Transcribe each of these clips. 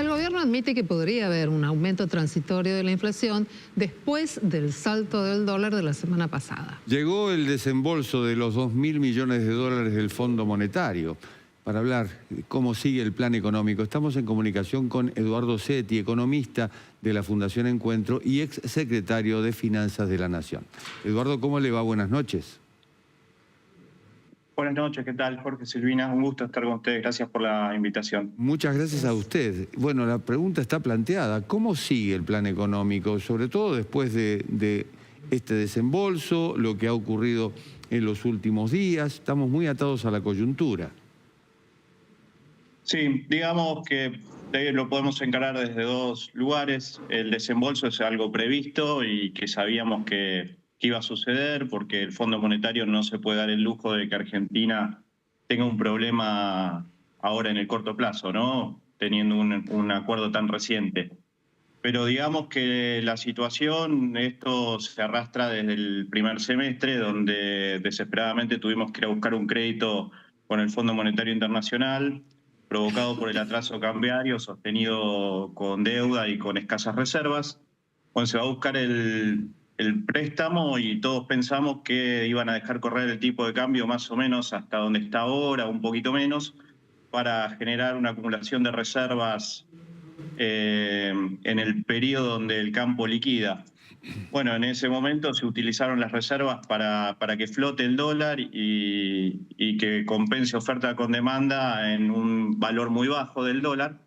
El gobierno admite que podría haber un aumento transitorio de la inflación después del salto del dólar de la semana pasada. Llegó el desembolso de los 2.000 millones de dólares del Fondo Monetario. Para hablar de cómo sigue el plan económico, estamos en comunicación con Eduardo Setti, economista de la Fundación Encuentro y ex secretario de Finanzas de la Nación. Eduardo, ¿cómo le va? Buenas noches. Buenas noches, ¿qué tal? Jorge, Silvina, un gusto estar con ustedes. Gracias por la invitación. Muchas gracias a usted. Bueno, la pregunta está planteada. ¿Cómo sigue el plan económico? Sobre todo después de este desembolso, lo que ha ocurrido en los últimos días. Estamos muy atados a la coyuntura. Sí, digamos que lo podemos encarar desde dos lugares. El desembolso es algo previsto y que sabíamos que iba a suceder porque el Fondo Monetario no se puede dar el lujo de que Argentina tenga un problema ahora en el corto plazo, ¿no? Teniendo un acuerdo tan reciente. Pero digamos que la situación, esto se arrastra desde el primer semestre, donde desesperadamente tuvimos que ir a buscar un crédito con el Fondo Monetario Internacional, provocado por el atraso cambiario, sostenido con deuda y con escasas reservas. Bueno, se va a buscar el préstamo y todos pensamos que iban a dejar correr el tipo de cambio más o menos hasta donde está ahora, un poquito menos, para generar una acumulación de reservas en el periodo donde el campo liquida. Bueno, en ese momento se utilizaron las reservas para que flote el dólar y que compense oferta con demanda en un valor muy bajo del dólar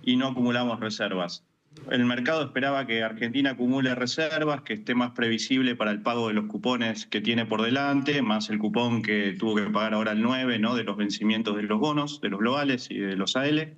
y no acumulamos reservas. El mercado esperaba que Argentina acumule reservas, que esté más previsible para el pago de los cupones que tiene por delante, más el cupón que tuvo que pagar ahora el 9, ¿no? De los vencimientos de los bonos, de los globales y de los AL.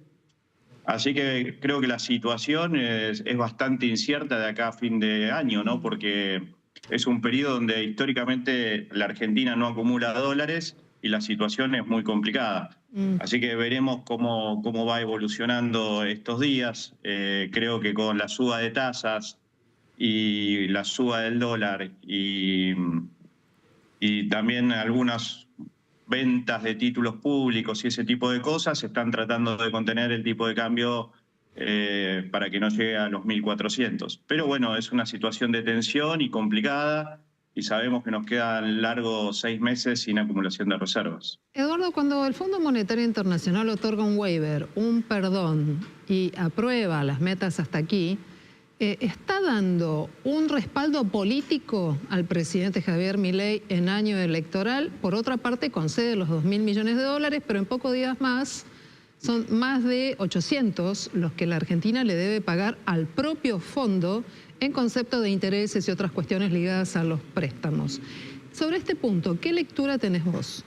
Así que creo que la situación es bastante incierta de acá a fin de año, ¿no? Porque es un periodo donde históricamente la Argentina no acumula dólares y la situación es muy complicada. Así que veremos cómo va evolucionando estos días. Creo que con la suba de tasas y la suba del dólar y también algunas ventas de títulos públicos y ese tipo de cosas, se están tratando de contener el tipo de cambio para que no llegue a los 1.400. Pero bueno, es una situación de tensión y complicada y sabemos que nos quedan largos 6 meses sin acumulación de reservas. Eduardo, cuando el Fondo Monetario Internacional otorga un waiver, un perdón y aprueba las metas hasta aquí, ¿está dando un respaldo político al presidente Javier Milei en año electoral? Por otra parte, concede los 2.000 millones de dólares, pero en pocos días más son más de 800 los que la Argentina le debe pagar al propio fondo en concepto de intereses y otras cuestiones ligadas a los préstamos. Sobre este punto, ¿qué lectura tenés vos?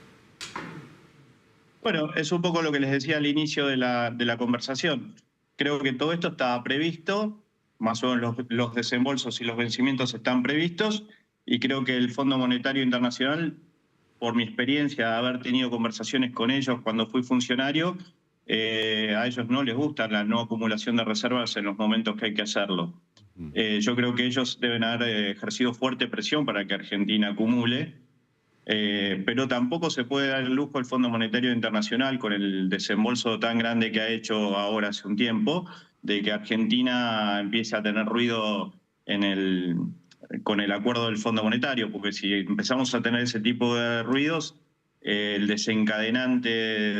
Bueno, es un poco lo que les decía al inicio de la conversación. Creo que todo esto estaba previsto, más o menos los desembolsos y los vencimientos están previstos, y creo que el Fondo Monetario Internacional, por mi experiencia de haber tenido conversaciones con ellos cuando fui funcionario, a ellos no les gusta la no acumulación de reservas en los momentos que hay que hacerlo. Yo creo que ellos deben haber ejercido fuerte presión para que Argentina acumule, pero tampoco se puede dar el lujo el Fondo Monetario Internacional, con el desembolso tan grande que ha hecho ahora hace un tiempo, de que Argentina empiece a tener ruido con el acuerdo del Fondo Monetario, porque si empezamos a tener ese tipo de ruidos, el desencadenante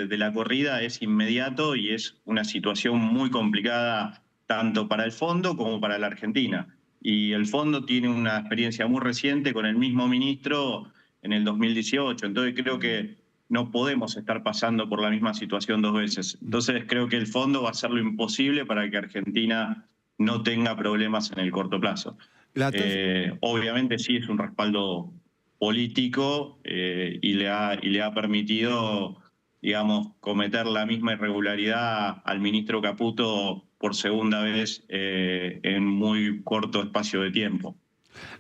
de la corrida es inmediato y es una situación muy complicada tanto para el fondo como para la Argentina. Y el fondo tiene una experiencia muy reciente con el mismo ministro en el 2018, entonces creo que no podemos estar pasando por la misma situación 2 veces. Entonces creo que el fondo va a hacer lo imposible para que Argentina no tenga problemas en el corto plazo. Obviamente sí es un respaldo político y le ha permitido, digamos, cometer la misma irregularidad al ministro Caputo por segunda vez en muy corto espacio de tiempo.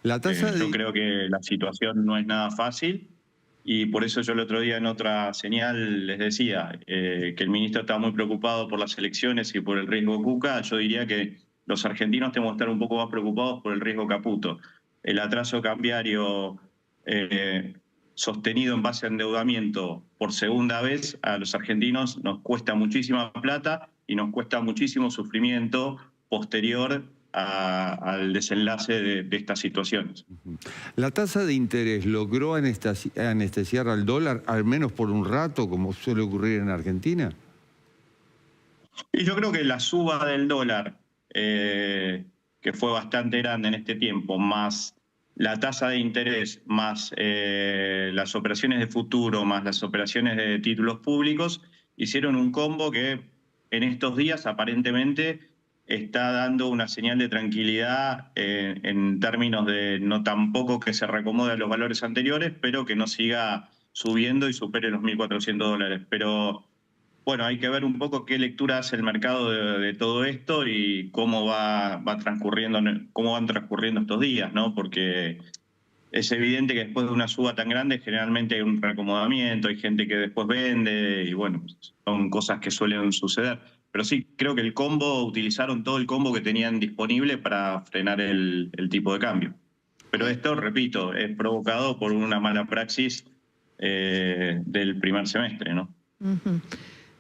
Yo creo que la situación no es nada fácil y por eso yo el otro día en otra señal les decía que el ministro está muy preocupado por las elecciones y por el riesgo Cuca. Yo diría que los argentinos tenemos que estar un poco más preocupados por el riesgo Caputo. El atraso cambiario sostenido en base a endeudamiento por segunda vez a los argentinos nos cuesta muchísima plata y nos cuesta muchísimo sufrimiento posterior al desenlace de estas situaciones. ¿La tasa de interés logró anestesiar al dólar, al menos por un rato, como suele ocurrir en Argentina? Y yo creo que la suba del dólar, que fue bastante grande en este tiempo, más la tasa de interés, más las operaciones de futuro, más las operaciones de títulos públicos, hicieron un combo que en estos días aparentemente está dando una señal de tranquilidad en términos de no tampoco que se reacomode a los valores anteriores, pero que no siga subiendo y supere los $1.400. Pero bueno, hay que ver un poco qué lectura hace el mercado de todo esto y cómo van transcurriendo estos días, ¿no? Porque es evidente que después de una suba tan grande generalmente hay un reacomodamiento, hay gente que después vende y bueno, son cosas que suelen suceder. Pero sí, creo que utilizaron todo el combo que tenían disponible para frenar el tipo de cambio. Pero esto, repito, es provocado por una mala praxis del primer semestre, ¿no? Ujú.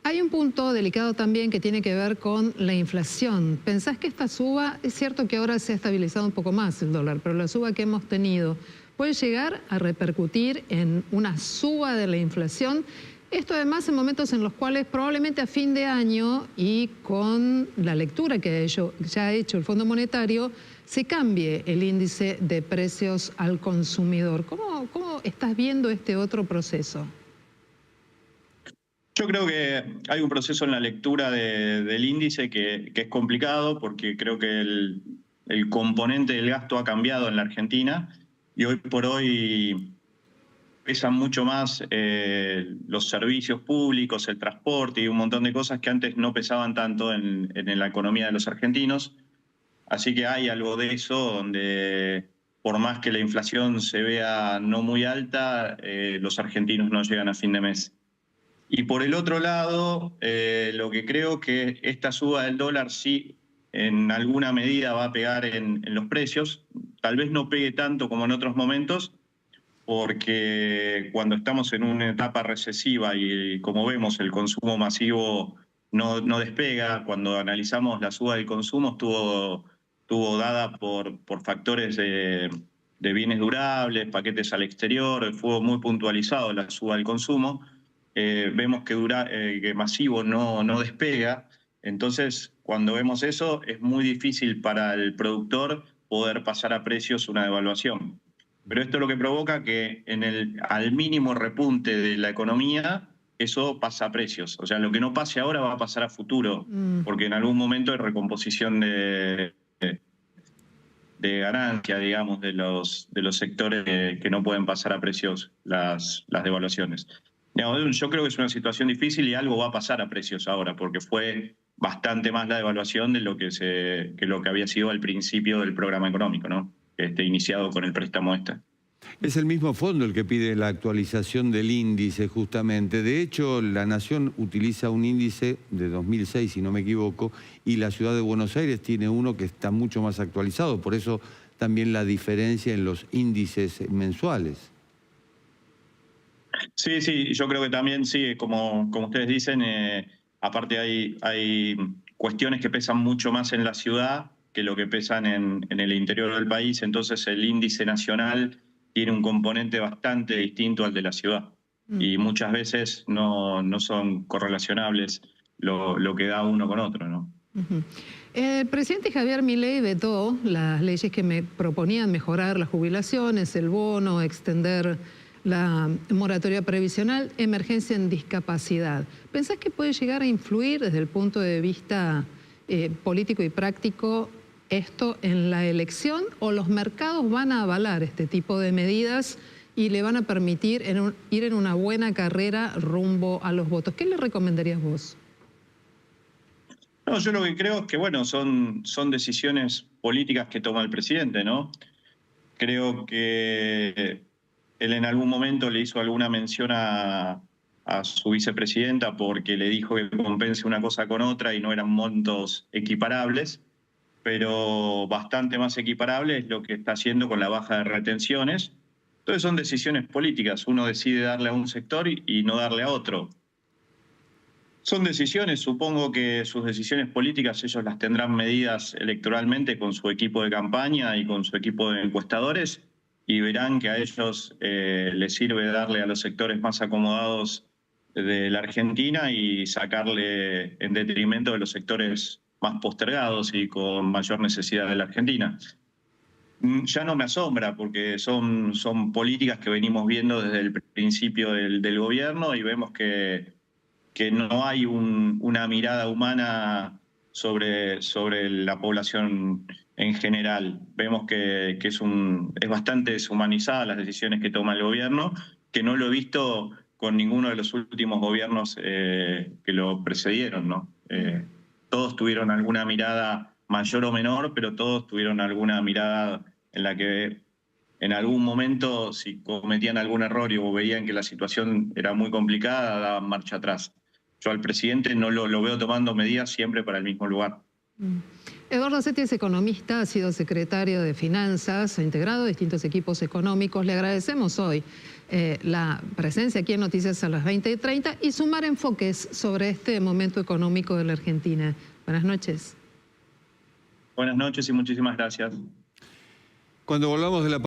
Hay un punto delicado también que tiene que ver con la inflación. ¿Pensás que esta suba, es cierto que ahora se ha estabilizado un poco más el dólar, pero la suba que hemos tenido puede llegar a repercutir en una suba de la inflación? Esto además en momentos en los cuales probablemente a fin de año y con la lectura que ya ha hecho el Fondo Monetario, se cambie el índice de precios al consumidor. ¿Cómo estás viendo este otro proceso? Yo creo que hay un proceso en la lectura del índice que es complicado porque creo que el componente del gasto ha cambiado en la Argentina y hoy por hoy pesan mucho más los servicios públicos, el transporte y un montón de cosas que antes no pesaban tanto en la economía de los argentinos. Así que hay algo de eso donde por más que la inflación se vea no muy alta, los argentinos no llegan a fin de mes. Y por el otro lado, lo que creo que esta suba del dólar sí en alguna medida va a pegar en los precios. Tal vez no pegue tanto como en otros momentos, porque cuando estamos en una etapa recesiva y como vemos el consumo masivo no despega, cuando analizamos la suba del consumo estuvo dada por factores de bienes durables, paquetes al exterior, fue muy puntualizado la suba del consumo. Vemos que masivo no despega, entonces cuando vemos eso es muy difícil para el productor poder pasar a precios una devaluación. Pero esto es lo que provoca que al mínimo repunte de la economía, eso pasa a precios. O sea, lo que no pase ahora va a pasar a futuro, porque en algún momento hay recomposición de ganancia, digamos, de los sectores que no pueden pasar a precios las devaluaciones. Yo creo que es una situación difícil y algo va a pasar a precios ahora, porque fue bastante más la devaluación de lo que había sido al principio del programa económico, ¿no? Iniciado con el préstamo este. Es el mismo fondo el que pide la actualización del índice, justamente. De hecho, la Nación utiliza un índice de 2006, si no me equivoco, y la Ciudad de Buenos Aires tiene uno que está mucho más actualizado. Por eso también la diferencia en los índices mensuales. Sí, yo creo que también, sí, como ustedes dicen, aparte hay cuestiones que pesan mucho más en la ciudad que lo que pesan en el interior del país, entonces el índice nacional tiene un componente bastante distinto al de la ciudad. Y muchas veces no son correlacionables lo que da uno con otro, ¿no? El presidente Javier Milei vetó las leyes que me proponían mejorar las jubilaciones, el bono, extender la moratoria previsional, emergencia en discapacidad. ¿Pensás que puede llegar a influir desde el punto de vista político y práctico esto en la elección, o los mercados van a avalar este tipo de medidas y le van a permitir ir en una buena carrera rumbo a los votos? ¿Qué le recomendarías vos? No, yo lo que creo es que, bueno, son decisiones políticas que toma el presidente, ¿no? Creo que él en algún momento le hizo alguna mención a su vicepresidenta porque le dijo que compense una cosa con otra y no eran montos equiparables, pero bastante más equiparable es lo que está haciendo con la baja de retenciones. Entonces son decisiones políticas, uno decide darle a un sector y no darle a otro. Son decisiones, supongo que sus decisiones políticas ellos las tendrán medidas electoralmente con su equipo de campaña y con su equipo de encuestadores y verán que a ellos les sirve darle a los sectores más acomodados de la Argentina y sacarle en detrimento de los sectores más postergados y con mayor necesidad de la Argentina. Ya no me asombra porque son políticas que venimos viendo desde el principio del gobierno y vemos que no hay una mirada humana sobre la población en general. Vemos que es bastante deshumanizada las decisiones que toma el gobierno, que no lo he visto con ninguno de los últimos gobiernos que lo precedieron, ¿no? Todos tuvieron alguna mirada mayor o menor, pero todos tuvieron alguna mirada en la que en algún momento, si cometían algún error o veían que la situación era muy complicada, daban marcha atrás. Yo al presidente no lo veo tomando medidas siempre para el mismo lugar. Eduardo Setti es economista, ha sido secretario de Finanzas, ha integrado distintos equipos económicos. Le agradecemos hoy la presencia aquí en Noticias a las 20:30 y sumar enfoques sobre este momento económico de la Argentina. Buenas noches. Buenas noches y muchísimas gracias. Cuando volvamos de la